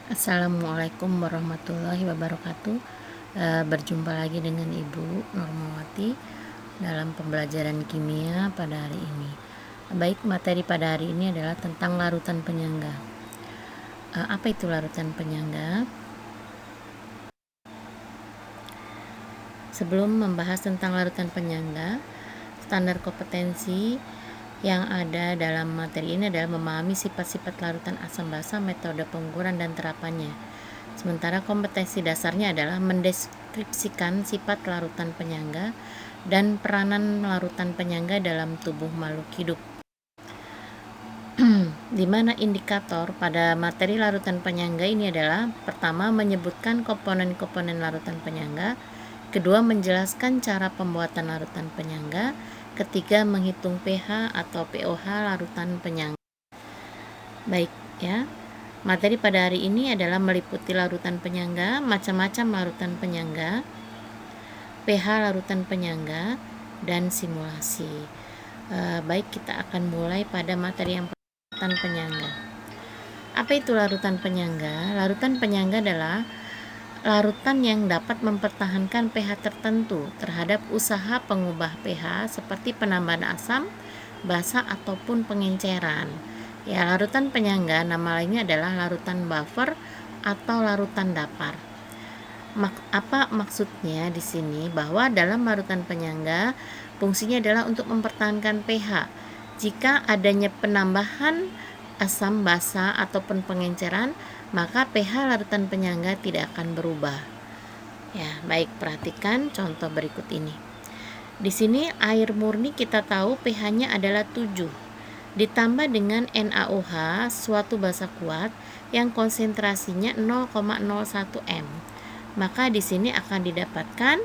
Assalamualaikum warahmatullahi wabarakatuh. Berjumpa lagi dengan Ibu Normawati dalam pembelajaran kimia pada hari ini. Baik, materi pada hari ini adalah tentang larutan penyangga. Apa itu larutan penyangga? Sebelum membahas tentang larutan penyangga, standar kompetensi yang ada dalam materi ini adalah memahami sifat-sifat larutan asam basa, metode pengukuran dan terapannya. Sementara kompetensi dasarnya adalah mendeskripsikan sifat larutan penyangga dan peranan larutan penyangga dalam tubuh makhluk hidup. Di mana indikator pada materi larutan penyangga ini adalah: pertama, menyebutkan komponen-komponen larutan penyangga; kedua, menjelaskan cara pembuatan larutan penyangga; ketiga, menghitung pH atau pOH larutan penyangga. Baik ya. Materi pada hari ini adalah meliputi larutan penyangga, macam-macam larutan penyangga, pH larutan penyangga, dan simulasi. Baik, kita akan mulai pada materi yang pertama, larutan penyangga. Apa itu larutan penyangga? Larutan penyangga adalah larutan yang dapat mempertahankan pH tertentu terhadap usaha pengubah pH seperti penambahan asam, basa, ataupun pengenceran. Ya, larutan penyangga nama lainnya adalah larutan buffer atau larutan dapar. Apa maksudnya di sini? Bahwa dalam larutan penyangga fungsinya adalah untuk mempertahankan pH. Jika adanya penambahan asam, basa, ataupun pengenceran, maka pH larutan penyangga tidak akan berubah. Ya, baik, perhatikan contoh berikut ini. Di sini air murni kita tahu pH-nya adalah 7. Ditambah dengan NaOH, suatu basa kuat yang konsentrasinya 0,01 m. Maka di sini akan didapatkan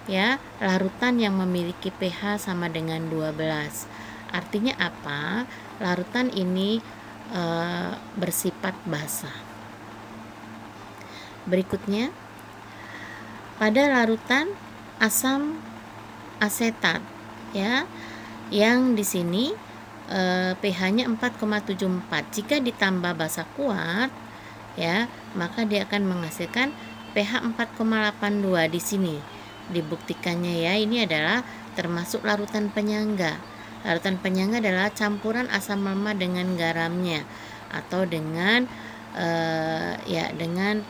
ya larutan yang memiliki pH sama dengan 12. Artinya apa? Larutan ini bersifat basa. Berikutnya, pada larutan asam asetat ya, yang di sini pH-nya 4,74. Jika ditambah basa kuat ya, maka dia akan menghasilkan pH 4,82 di sini. Dibuktikannya ya, ini adalah termasuk larutan penyangga. Larutan penyangga adalah campuran asam lemak dengan garamnya atau dengan dengan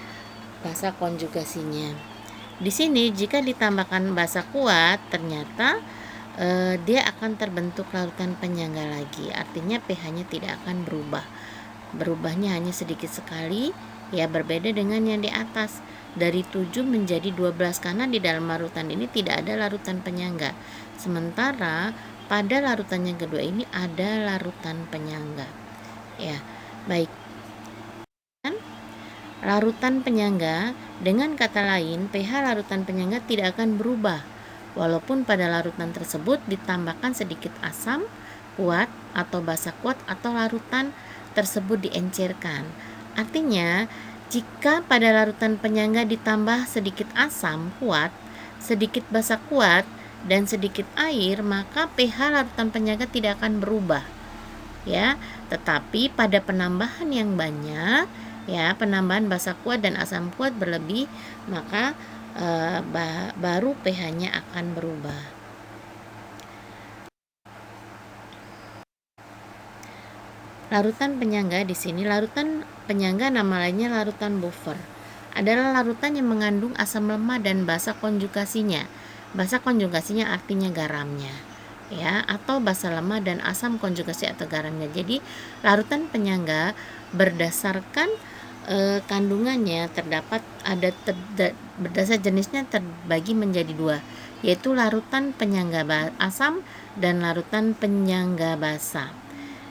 basa konjugasinya. Di sini jika ditambahkan basa kuat, ternyata dia akan terbentuk larutan penyangga lagi. Artinya pH-nya tidak akan berubah. Berubahnya hanya sedikit sekali ya, berbeda dengan yang di atas. Dari 7 menjadi 12 karena di dalam larutan ini tidak ada larutan penyangga. Sementara pada larutan yang kedua ini ada larutan penyangga. Ya, baik. Larutan penyangga, dengan kata lain, pH larutan penyangga tidak akan berubah walaupun pada larutan tersebut ditambahkan sedikit asam kuat atau basa kuat atau larutan tersebut diencerkan. Artinya, jika pada larutan penyangga ditambah sedikit asam kuat, sedikit basa kuat, dan sedikit air, maka pH larutan penyangga tidak akan berubah. Ya, tetapi pada penambahan yang banyak, ya, penambahan basa kuat dan asam kuat berlebih, maka baru pH-nya akan berubah. Larutan penyangga di sini, larutan penyangga nama lainnya larutan buffer. Adalah larutan yang mengandung asam lemak dan basa konjugasinya. Basa konjugasinya artinya garamnya, ya, atau basa lemak dan asam konjugasi atau garamnya. Jadi, larutan penyangga berdasarkan kandungannya terdapat berdasar jenisnya terbagi menjadi dua, yaitu larutan penyangga asam dan larutan penyangga basa.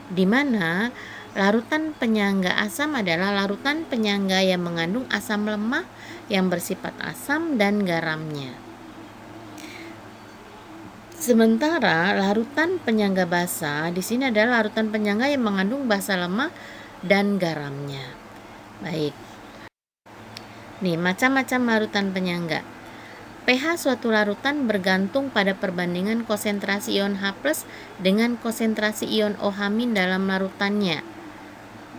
Di mana larutan penyangga asam adalah larutan penyangga yang mengandung asam lemak yang bersifat asam dan garamnya. Sementara larutan penyangga basa di sini adalah larutan penyangga yang mengandung basa lemak dan garamnya. Baik. Nih, macam-macam larutan penyangga. pH suatu larutan bergantung pada perbandingan konsentrasi ion H+ dengan konsentrasi ion OH- dalam larutannya.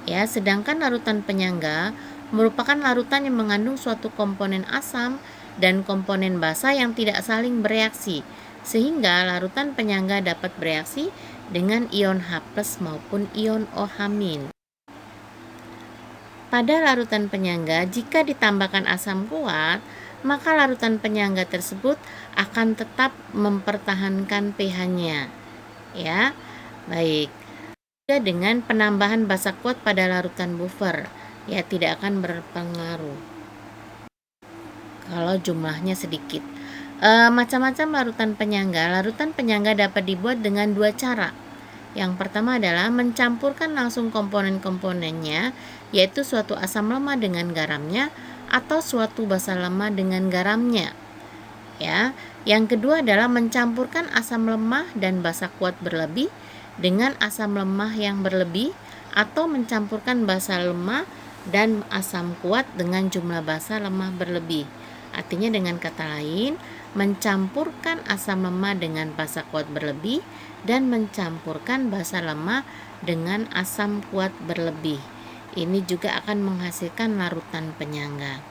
Ya, sedangkan larutan penyangga merupakan larutan yang mengandung suatu komponen asam dan komponen basa yang tidak saling bereaksi, sehingga larutan penyangga dapat bereaksi dengan ion H+ maupun ion OH-. Pada larutan penyangga, jika ditambahkan asam kuat, maka larutan penyangga tersebut akan tetap mempertahankan pH-nya. Ya, baik. Juga dengan penambahan basa kuat pada larutan buffer, ya tidak akan berpengaruh kalau jumlahnya sedikit. Macam-macam larutan penyangga. Larutan penyangga dapat dibuat dengan dua cara. Yang pertama adalah mencampurkan langsung komponen-komponennya, yaitu suatu asam lemah dengan garamnya atau suatu basa lemah dengan garamnya. Ya, yang kedua adalah mencampurkan asam lemah dan basa kuat berlebih dengan asam lemah yang berlebih, atau mencampurkan basa lemah dan asam kuat dengan jumlah basa lemah berlebih. Artinya dengan kata lain, mencampurkan asam lemah dengan basa kuat berlebih dan mencampurkan basa lemah dengan asam kuat berlebih. Ini juga akan menghasilkan larutan penyangga.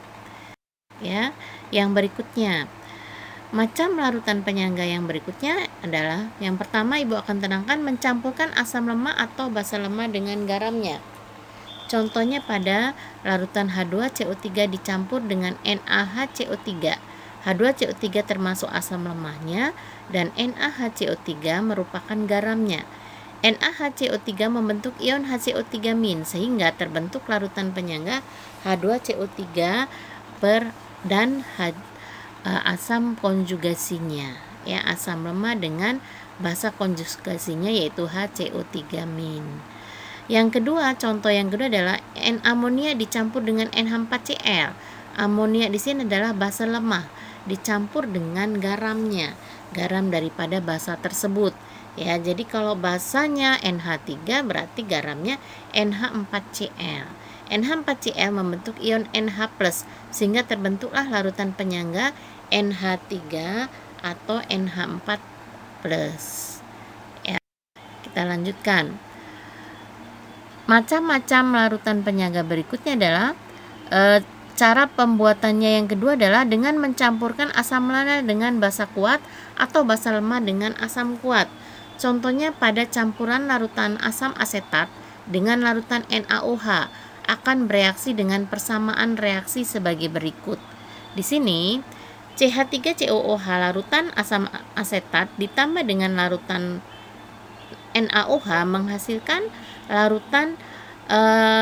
Ya, yang berikutnya, macam larutan penyangga yang berikutnya adalah yang pertama, Ibu akan tenangkan mencampurkan asam lemah atau basa lemah dengan garamnya. Contohnya pada larutan H2CO3 dicampur dengan NaHCO3. H2CO3 termasuk asam lemahnya dan NaHCO3 merupakan garamnya. NaHCO3 membentuk ion HCO3- sehingga terbentuk larutan penyangga H2CO3 dan asam konjugasinya, ya, asam lemah dengan basa konjugasinya yaitu HCO3-. Yang kedua, contoh yang kedua adalah N-amonia dicampur dengan NH4Cl. Amonia di sini adalah basa lemah dicampur dengan garamnya, garam daripada basa tersebut. Ya, jadi kalau basanya NH3 berarti garamnya NH4Cl. NH4Cl membentuk ion NH+ sehingga terbentuklah larutan penyangga NH3 atau NH4+. Ya, kita lanjutkan. Macam-macam larutan penyangga berikutnya adalah cara pembuatannya. Yang kedua adalah dengan mencampurkan asam lemah dengan basa kuat atau basa lemah dengan asam kuat. Contohnya pada campuran larutan asam asetat dengan larutan NaOH akan bereaksi dengan persamaan reaksi sebagai berikut. Di sini CH3COOH larutan asam asetat ditambah dengan larutan NaOH menghasilkan larutan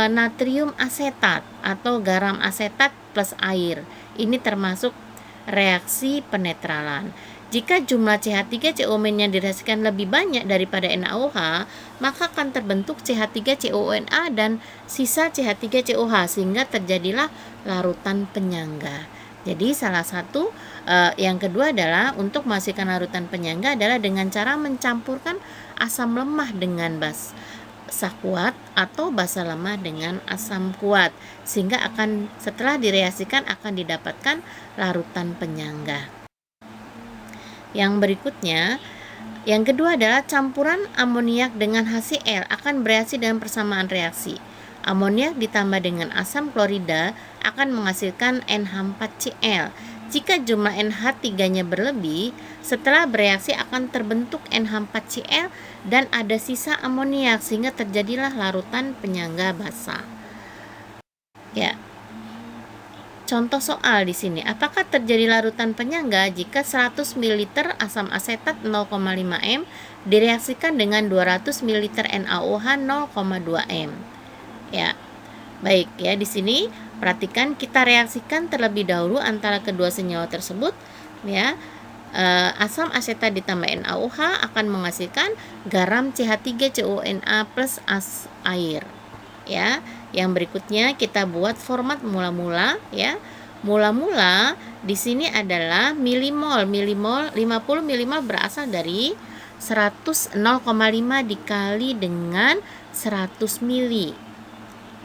natrium asetat atau garam asetat plus air. Ini termasuk reaksi penetralan. Jika jumlah CH3COO-nya direaksikan lebih banyak daripada NaOH, maka akan terbentuk CH3COONA dan sisa CH3COOH sehingga terjadilah larutan penyangga. Jadi salah satu yang kedua adalah untuk menghasilkan larutan penyangga adalah dengan cara mencampurkan asam lemah dengan basa kuat atau basa lemah dengan asam kuat, sehingga akan setelah direaksikan akan didapatkan larutan penyangga. Yang berikutnya, yang kedua adalah campuran amoniak dengan HCl akan bereaksi dengan persamaan reaksi. Amoniak ditambah dengan asam klorida akan menghasilkan NH4Cl. Jika jumlah NH3-nya berlebih, setelah bereaksi akan terbentuk NH4Cl dan ada sisa amoniak sehingga terjadilah larutan penyangga basa. Ya. Contoh soal di sini, apakah terjadi larutan penyangga jika 100 ml asam asetat 0,5 m direaksikan dengan 200 ml NaOH 0,2 m? Ya. Baik, ya, di sini perhatikan kita reaksikan terlebih dahulu antara kedua senyawa tersebut, ya. Asam asetat ditambah NaOH akan menghasilkan garam CH3COONA plus air. Ya, yang berikutnya kita buat format mula-mula, ya. Mula-mula di sini adalah milimol. 50 milimol berasal dari 0,5 dikali dengan 100 mili.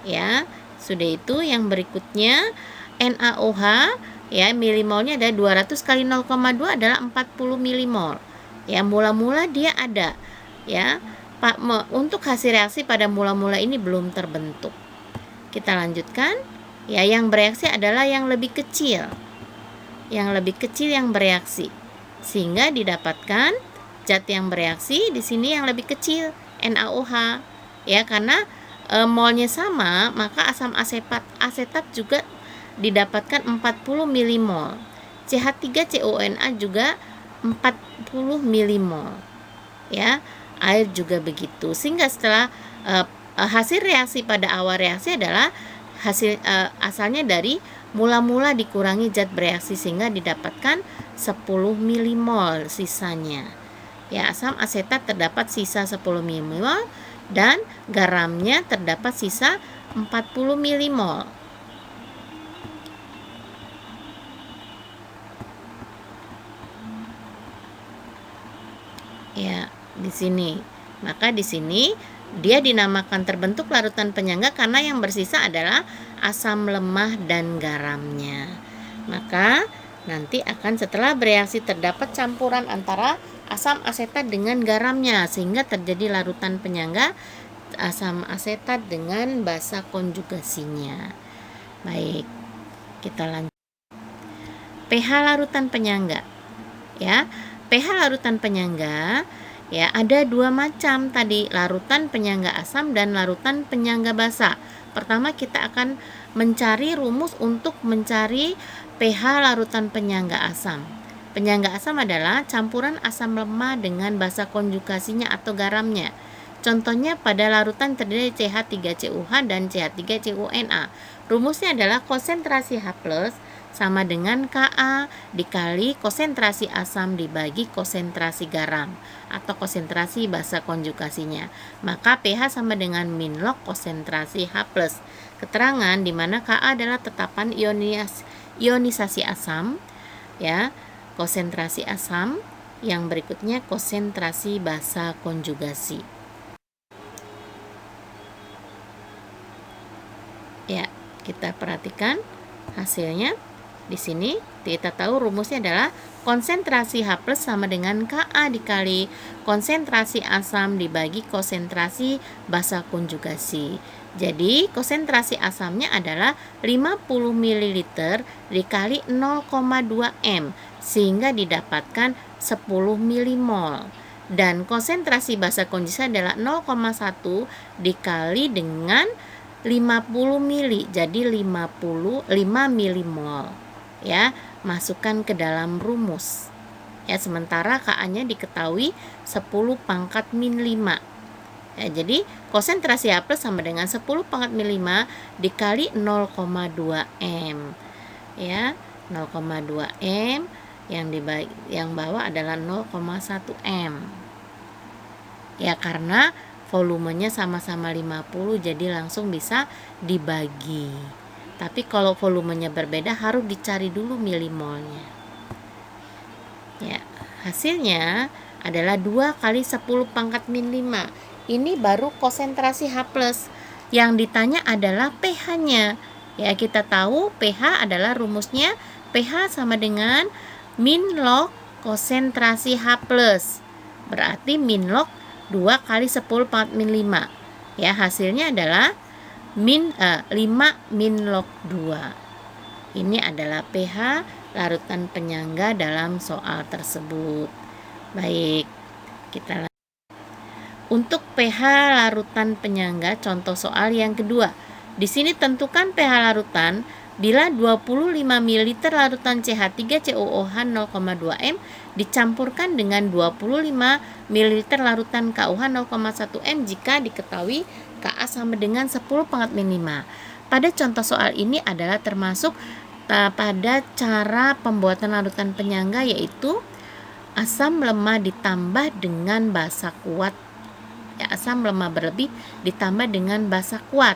Ya, sudah itu yang berikutnya NaOH, ya, milimolnya ada 200 kali 0,2 adalah 40 milimol. Ya, mula-mula dia ada, ya. Untuk hasil reaksi pada mula-mula ini belum terbentuk. Kita lanjutkan. Ya, yang bereaksi adalah yang lebih kecil. Yang lebih kecil yang bereaksi. Sehingga didapatkan zat yang bereaksi di sini yang lebih kecil, NaOH. Ya, karena molnya sama, maka asam asetat juga didapatkan 40 milimol. CH3CONA juga 40 milimol. Ya, air juga begitu. Sehingga setelah hasil reaksi pada awal reaksi adalah asalnya dari mula-mula dikurangi zat bereaksi sehingga didapatkan 10 milimol sisanya. Ya, asam asetat terdapat sisa 10 milimol dan garamnya terdapat sisa 40 milimol. Ya, di sini. Maka di sini dia dinamakan terbentuk larutan penyangga karena yang bersisa adalah asam lemah dan garamnya. Maka nanti akan setelah bereaksi terdapat campuran antara asam asetat dengan garamnya sehingga terjadi larutan penyangga asam asetat dengan basa konjugasinya. Baik, kita lanjut. pH larutan penyangga. Ya, pH larutan penyangga ya ada dua macam tadi, larutan penyangga asam dan larutan penyangga basa. Pertama kita akan mencari rumus untuk mencari pH larutan penyangga asam. Penyangga asam adalah campuran asam lemah dengan basa konjugasinya atau garamnya. Contohnya pada larutan terdiri dari CH3COH dan CH3CONA. Rumusnya adalah konsentrasi H+ sama dengan Ka dikali konsentrasi asam dibagi konsentrasi garam atau konsentrasi basa konjugasinya. Maka pH sama dengan min log konsentrasi H+. Keterangan di mana Ka adalah tetapan ionisasi asam, ya. Konsentrasi asam, yang berikutnya konsentrasi basa konjugasi. Ya, kita perhatikan hasilnya. Di sini kita tahu rumusnya adalah konsentrasi H+ sama dengan Ka dikali konsentrasi asam dibagi konsentrasi basa konjugasi. Jadi konsentrasi asamnya adalah 50 ml dikali 0,2 m sehingga didapatkan 10 milimol. Dan konsentrasi basa konjugasi adalah 0,1 dikali dengan 50 mili, jadi 5 milimol. Ya, masukkan ke dalam rumus. Ya, sementara Ka-nya diketahui 10 pangkat min 5. Ya, jadi konsentrasi H+ sama dengan 10 pangkat min 5 dikali 0,2 m. Ya, 0,2 m yang bawah adalah 0,1 m. Ya, karena volumenya sama-sama 50 jadi langsung bisa dibagi. Tapi kalau volumenya berbeda harus dicari dulu milimolnya. Ya, hasilnya adalah 2 kali 10 pangkat min 5. Ini baru konsentrasi H+. Yang ditanya adalah pH-nya. Ya, kita tahu pH adalah rumusnya pH sama dengan min log konsentrasi H+. Berarti min log 2 kali 10 pangkat min 5. Ya, hasilnya adalah 5 min log 2. Ini adalah pH larutan penyangga dalam soal tersebut. Baik, kita lanjut. Untuk pH larutan penyangga contoh soal yang kedua. Di sini tentukan pH larutan bila 25 ml larutan CH3COOH 0,2 m dicampurkan dengan 25 ml larutan KOH 0,1 m jika diketahui Ka sama dengan 10 pangkat min 5. Pada contoh soal ini adalah termasuk pada cara pembuatan larutan penyangga, yaitu asam lemah ditambah dengan basa kuat. Ya, asam lemah berlebih ditambah dengan basa kuat.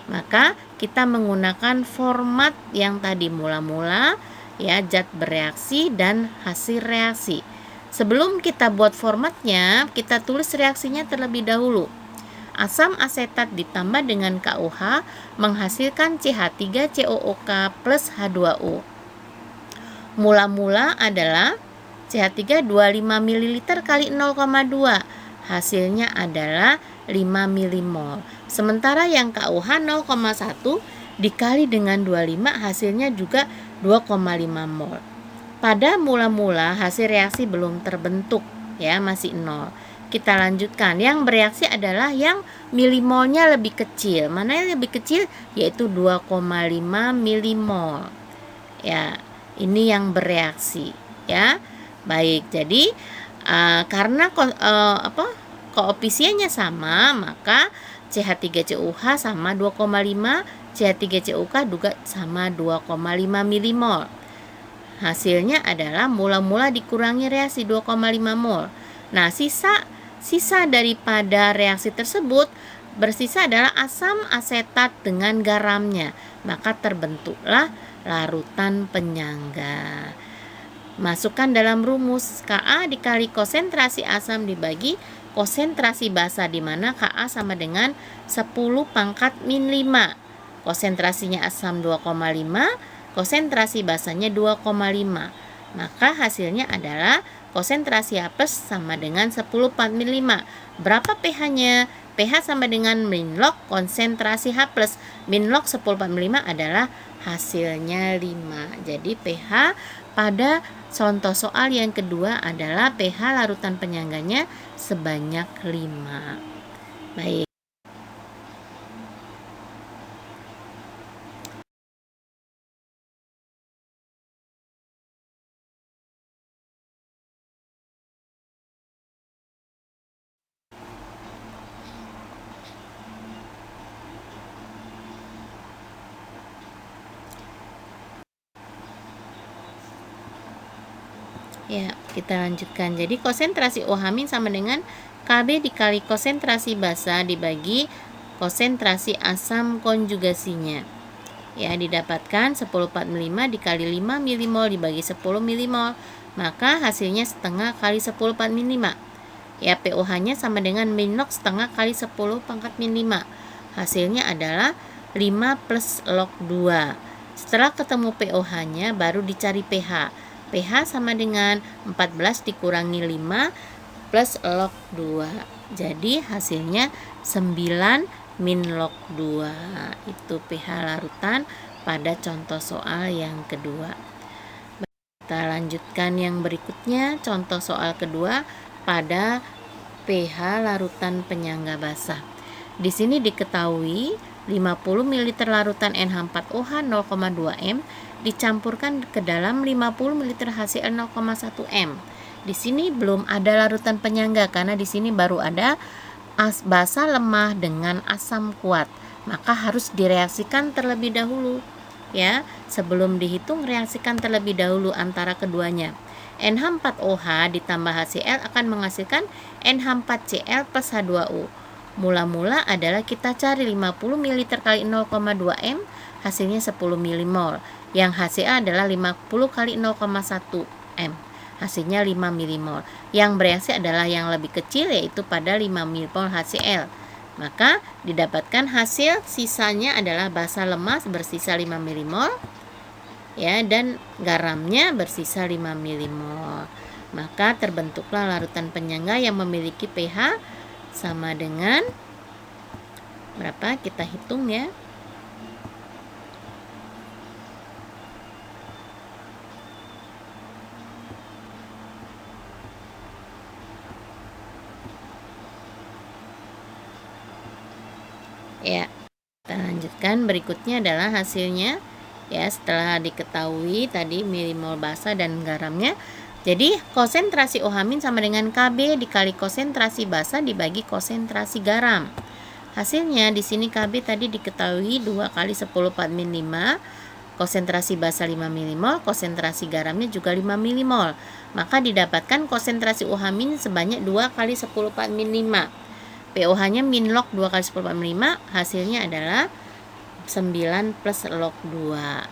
Maka kita menggunakan format yang tadi mula-mula, ya, zat bereaksi dan hasil reaksi. Sebelum kita buat formatnya, kita tulis reaksinya terlebih dahulu. Asam asetat ditambah dengan KOH menghasilkan CH3COOK plus H2O. Mula-mula adalah CH3 25 ml kali 0,2. Hasilnya adalah 5 milimol. Sementara yang KOH 0,1 dikali dengan 25 hasilnya juga 2,5 mol. Pada mula-mula hasil reaksi belum terbentuk ya, masih 0. Kita lanjutkan. Yang bereaksi adalah yang milimolnya lebih kecil. Mana yang lebih kecil? Yaitu 2,5 milimol. Ya, ini yang bereaksi ya. Baik, jadi karena koefisiennya sama, maka CH3COH sama 2,5, CH3COK juga sama 2,5 milimol. Hasilnya adalah mula-mula dikurangi reaksi 2,5 mol. Nah, sisa daripada reaksi tersebut bersisa adalah asam asetat dengan garamnya. Maka terbentuklah larutan penyangga. Masukkan dalam rumus Ka dikali konsentrasi asam dibagi konsentrasi basa, di mana Ka sama dengan 10 pangkat min 5. Konsentrasinya asam 2,5, konsentrasi basanya 2,5. Maka hasilnya adalah konsentrasi H plus sama dengan 10 pangkat min 5. Berapa pH-nya? pH sama dengan min log konsentrasi H plus. Min log 10 pangkat min 5 adalah hasilnya 5. Jadi pH pada contoh soal yang kedua adalah pH larutan penyangganya sebanyak 5. Baik. Ya, kita lanjutkan. Jadi konsentrasi OH- sama dengan Kb dikali konsentrasi basa dibagi konsentrasi asam konjugasinya. Ya, didapatkan 10,45 dikali 5 milimol dibagi 10 milimol. Maka hasilnya setengah kali 10 pangkat min 5. Ya, POH-nya sama dengan min log setengah kali 10 pangkat min 5. Hasilnya adalah 5 plus log 2. Setelah ketemu POH-nya baru dicari pH. pH sama dengan 14 dikurangi 5 plus log 2. Jadi hasilnya 9 min log 2. Itu pH larutan pada contoh soal yang kedua. Kita lanjutkan yang berikutnya, contoh soal kedua pada pH larutan penyangga basah. Di sini diketahui 50 ml larutan NH4OH 0,2 m dicampurkan ke dalam 50 ml HCl 0,1 m. Di sini belum ada larutan penyangga karena di sini baru ada basa lemah dengan asam kuat. Maka harus direaksikan terlebih dahulu. Ya, sebelum dihitung reaksikan terlebih dahulu antara keduanya. NH4OH ditambah HCl akan menghasilkan NH4Cl plus H2O. Mula-mula adalah kita cari 50 ml kali 0,2 m, hasilnya 10 milimol. Yang HCl adalah 50 kali 0,1 m, hasilnya 5 milimol. Yang bereaksi adalah yang lebih kecil, yaitu pada 5 milimol HCl. Maka didapatkan hasil sisanya adalah basa lemah bersisa 5 milimol. Ya, dan garamnya bersisa 5 milimol. Maka terbentuklah larutan penyangga yang memiliki pH sama dengan berapa? Kita hitung ya. Ya, kita lanjutkan. Berikutnya adalah hasilnya. Ya, setelah diketahui tadi milimol basa dan garamnya, jadi konsentrasi OH- sama dengan Kb dikali konsentrasi basa dibagi konsentrasi garam. Hasilnya di sini Kb tadi diketahui 2 kali 10 pangkat min 5, konsentrasi basa 5 milimol, konsentrasi garamnya juga 5 milimol. Maka didapatkan konsentrasi OH- sebanyak 2 kali 10 pangkat min 5. POH-nya min log 2 kali 10 pangkat min 5, hasilnya adalah 9 plus log 2.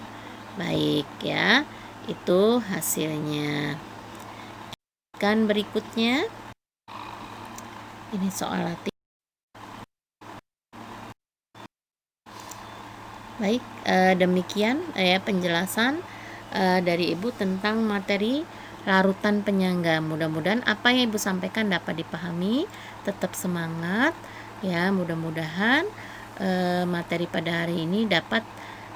Baik ya, itu hasilnya. Kan berikutnya ini soal latih. Baik, demikian penjelasan dari Ibu tentang materi larutan penyangga. Mudah-mudahan apa yang Ibu sampaikan dapat dipahami. Tetap semangat ya, mudah-mudahan materi pada hari ini dapat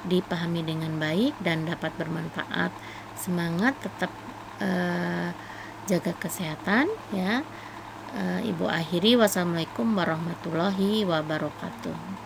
dipahami dengan baik dan dapat bermanfaat. Semangat, tetap jaga kesehatan ya. Ibu akhiri, wassalamualaikum warahmatullahi wabarakatuh.